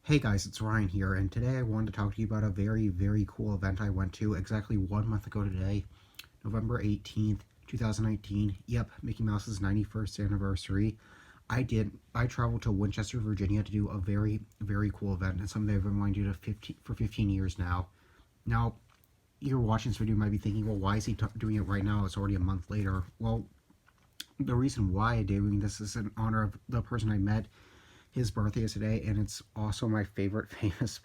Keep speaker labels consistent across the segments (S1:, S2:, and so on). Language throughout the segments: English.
S1: Hey guys, it's Ryan here, and today I wanted to talk to you about a very cool event I went to exactly 1 month ago today, November 18th, 2019. Yep, Mickey Mouse's 91st anniversary. I traveled to Winchester, Virginia to do a very cool event, and something I've been wanting to do for 15 years now. Now, you're watching this video might be thinking, well, why is he doing it right now? It's already a month later. Well, the reason why I'm doing this is in honor of the person I met. His birthday is today, and it's also my favorite famous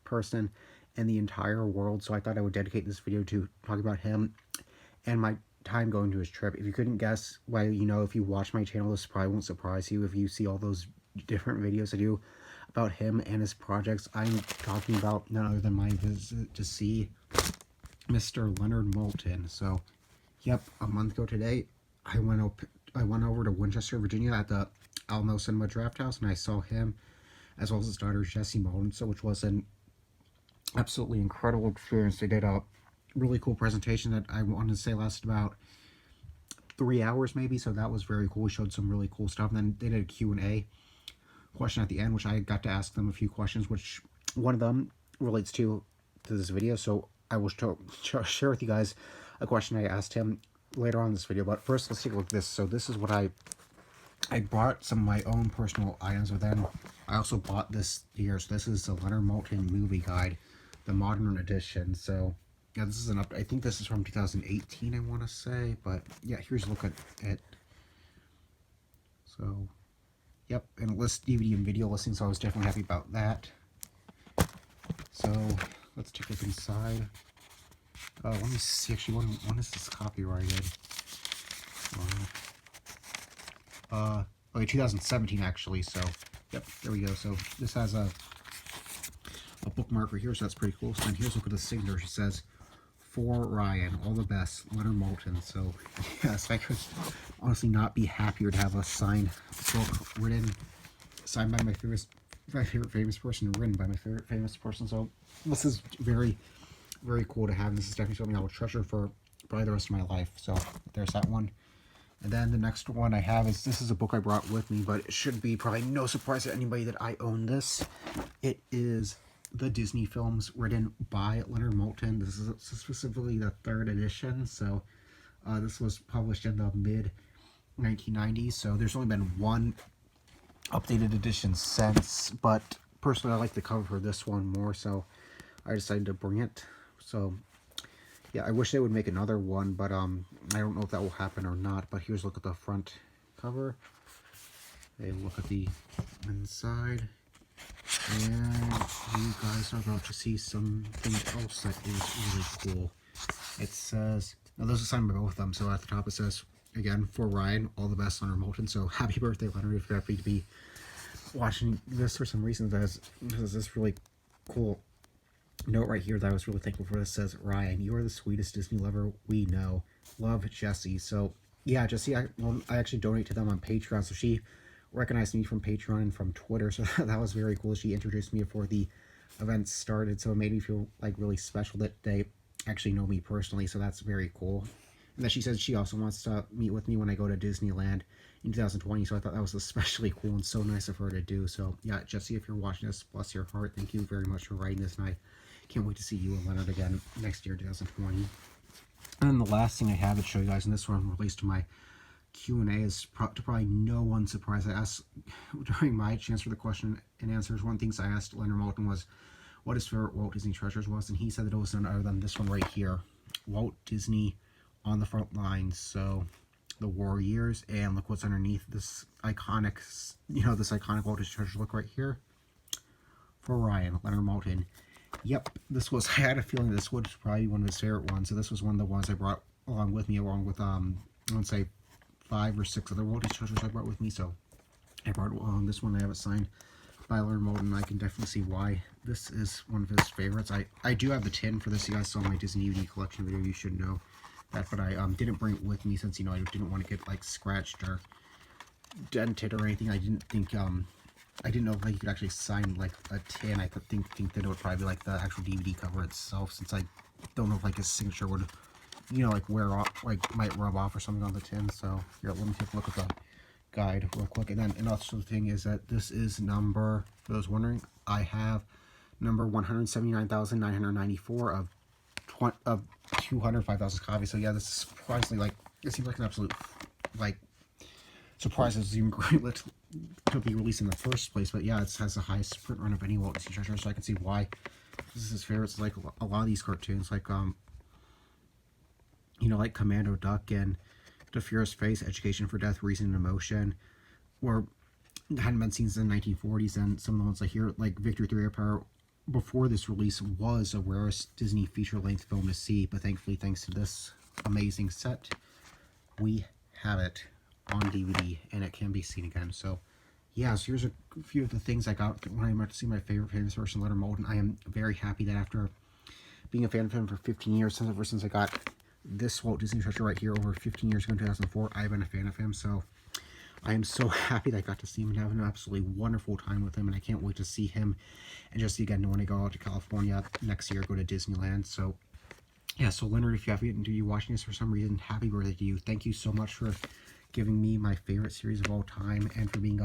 S1: person in the entire world, so I thought I would dedicate this video to talk about him and my time going to his trip. If you couldn't guess, well, if you watch my channel, this probably won't surprise you if you see all those different videos I do about him and his projects. I'm talking about none other than my visit to see Mr. Leonard Maltin. So, yep, a month ago today, I went over to Winchester, Virginia at the Alamo Cinema Draft House, and I saw him as well as his daughter Jessie Maltin, so which was an absolutely incredible experience. They did a really cool presentation that I wanted to say lasted about 3 hours maybe, so that was very cool. We showed some really cool stuff, and then they did a Q&A question at the end, which I got to ask them a few questions, which one of them relates to this video, so I will share with you guys a question I asked him later on in this video. But first, let's take a look at this. So this is what I brought some of my own personal items, but then I also bought this here. So this is the Leonard Maltin movie guide, the modern edition. So yeah, this is an I think this is from 2018, I want to say, but yeah, here's a look at it. So yep, and it lists DVD and video listing, so I was definitely happy about that. So let's take a look inside. Let me see, actually, when is this copyrighted? Okay, 2017 actually, so yep, there we go. So this has a bookmark right here, so that's pretty cool. So then here's a look at the signature. It says, "For Ryan, all the best, Leonard Maltin." So yes, I could honestly not be happier to have a signed book signed by my favorite famous person, written by my favorite famous person. So this is very cool to have. This is definitely something I will treasure for probably the rest of my life. So there's that one. And then the next one I have is, this is a book I brought with me, but it should be probably no surprise to anybody that I own this. It is the Disney films written by Leonard Maltin. This is specifically the 3rd edition, so this was published in the mid-1990s, so there's only been one updated edition since, but personally I like the cover for this one more, so I decided to bring it. So yeah, I wish they would make another one, but I don't know if that will happen or not. But here's a look at the front cover. A look at the inside. And you guys are about to see something else that is really cool. It says, now those are signed by both of them, so at the top it says, again, "For Ryan, all the best, Leonard Maltin." So happy birthday, Leonard, if you're happy to be watching this for some reason. There's this really cool note right here that I was really thankful for. This says, "Ryan, you are the sweetest Disney lover we know. Love, Jessie." So yeah, Jessie, I actually donate to them on Patreon, so she recognized me from Patreon and from Twitter, so that was very cool. She introduced me before the event started, so it made me feel like really special that they actually know me personally, so that's very cool. And then she said she also wants to meet with me when I go to Disneyland in 2020, so I thought that was especially cool and so nice of her to do. So yeah, Jessie, if you're watching this, bless your heart, thank you very much for writing this, and I can't wait to see you and Leonard again next year, 2020. And then the last thing I have to show you guys, and this one relates to my Q&A, is to probably no one's surprise. I asked during my chance for the question and answers, one of the things I asked Leonard Maltin was what his favorite Walt Disney treasures was, and he said that it was none other than this one right here, Walt Disney on the Front Lines. So the war years, and look what's underneath this iconic, this iconic Walt Disney treasure. Look right here, "For Ryan, Leonard Maltin." Yep, this was, I had a feeling this would probably be one of his favorite ones. So this was one of the ones I brought along with me, along with I would say 5 or 6 other Walt Disney treasures I brought with me. So I brought along this one. I have it signed by Leonard Maltin. I can definitely see why this is one of his favorites. I do have the tin for this. You guys saw my Disney DVD collection video, you should know that, but I didn't bring it with me since, I didn't want to get like scratched or dented or anything. I didn't think I didn't know if you could actually sign like a tin. I think that it would probably be like the actual DVD cover itself, since I don't know if like his signature would, like wear off, like might rub off or something on the tin. So here, let me take a look at the guide real quick. And then another thing is that this is number, for those wondering, I have number 179,994 of 205,000 copies. So yeah, this is surprisingly, like, it seems like an absolute, like, surprise it was even great to be released in the first place. But yeah, it has the highest print run of any Walt Disney treasure, so I can see why this is his favorite. It's like a lot of these cartoons, like you know, like Commando Duck and The Furious Face, Education for Death, Reason and Emotion, or hadn't been seen since the 1940s, and some of the ones like here, like Victory 3 Empire, before this release was a rarest Disney feature-length film to see, but thankfully, thanks to this amazing set, we have it on DVD, and it can be seen again. So, yeah, so here's a few of the things I got when I went to see my favorite famous person, Leonard Maltin. I am very happy that after being a fan of him for 15 years, ever since I got this Walt Disney treasure right here over 15 years ago in 2004, I've been a fan of him. So I am so happy that I got to see him and have an absolutely wonderful time with him, and I can't wait to see him and just again when I go out to California next year, go to Disneyland. So yeah, so Leonard, if you haven't you watching this for some reason, happy birthday to you. Thank you so much for giving me my favorite series of all time, and for being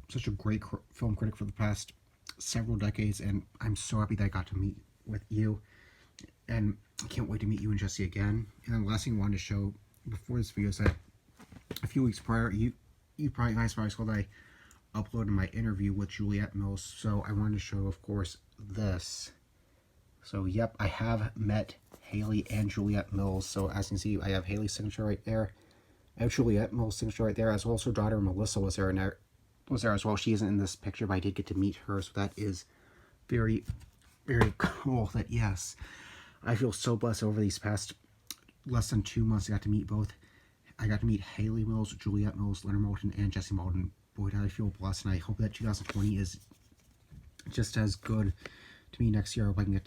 S1: such a great film critic for the past several decades. And I'm so happy that I got to meet with you, and I can't wait to meet you and Jesse again. And then the last thing I wanted to show before this video is that a few weeks prior, you guys probably saw that I uploaded my interview with Juliet Mills. So I wanted to show, of course, this. So yep, I have met Haley and Juliet Mills. So as you can see, I have Haley's signature right there. I have Juliet Mills' signature right there, as well as her daughter Melissa was there as well. She isn't in this picture, but I did get to meet her, so that is very, very cool. That yes, I feel so blessed over these past less than 2 months. I got to meet both. I got to meet Haley Mills, Juliet Mills, Leonard Maltin, and Jesse Maltin. Boy, did I feel blessed, and I hope that 2020 is just as good to me next year. I hope I can get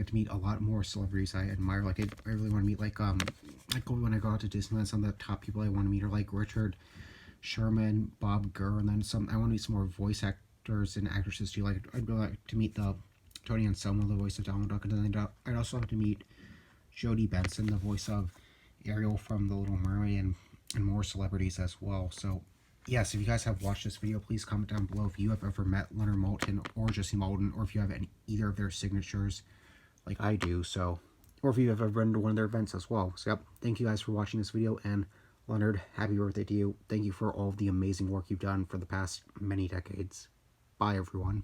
S1: to meet a lot more celebrities I admire. Like I really want to meet like when I go out to Disneyland, some of the top people I want to meet are like Richard Sherman, Bob Gurr, and then some. I want to meet some more voice actors and actresses too. Like I'd really like to meet the Tony Anselmo, the voice of Donald Duck, and then I'd also like to meet Jodie Benson, the voice of Ariel from The Little Mermaid, and more celebrities as well. So yes, if you guys have watched this video, please comment down below if you have ever met Leonard Maltin or Jesse Maltin, or if you have either of their signatures like I do. So, or if you have ever been to one of their events as well. So yep, thank you guys for watching this video, and Leonard, happy birthday to you. Thank you for all of the amazing work you've done for the past many decades. Bye everyone.